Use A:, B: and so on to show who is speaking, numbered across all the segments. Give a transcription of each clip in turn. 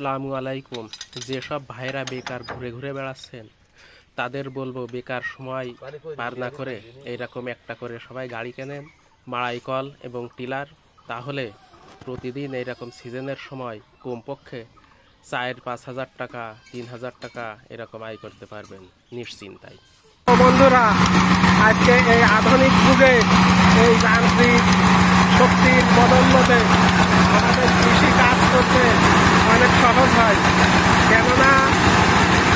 A: আসসালামু আলাইকুম। যেসব ভাইরা বেকার ঘুরে ঘুরে বেড়াচ্ছেন তাদের বলবো, বেকার সময় পার না করে এইরকম একটা করে সবাই গাড়ি কেনেন, মাড়াই কল এবং টিলার। তাহলে প্রতিদিন এইরকম সিজনের সময় কমপক্ষে 4-5 হাজার টাকা, 3 হাজার টাকা এরকম আয় করতে পারবেন নিশ্চিন্তায়।
B: বন্ধুরা, আজকে এই আধুনিক যুগে এই যান্ত্রিক শক্তির বদৌলতে আমাদের কৃষি কাজ করতে অনেক সহজ হয়। কেননা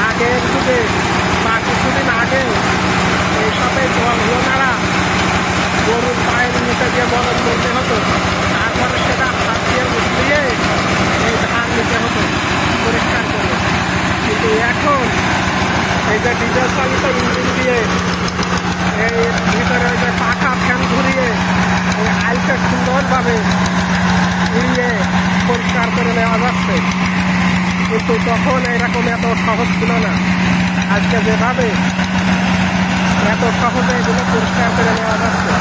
B: আগের যুগে বা কিছুদিন আগে এইসবে জল ওনারা গরুর পায়ের নিচে দিয়ে বরণ করতে হতো, তারপরে সেটা হাত দিয়ে উঠিয়ে এই ধান নিতে হতো পরিষ্কার করে। কিন্তু এখন এই যে ডিজেল চালিত ইঞ্জিন দিয়ে এই ভিতরে যে পাখা ফ্যান ঘুরিয়ে এই আইসে সুন্দরভাবে উড়িয়ে পরিষ্কার করে নেওয়া যাচ্ছে। কিন্তু তখন এরকম এত সহজ ছিল না। আজকে যেভাবে এত সহজে এগুলো পরিষ্কার করে নেওয়া যাচ্ছে,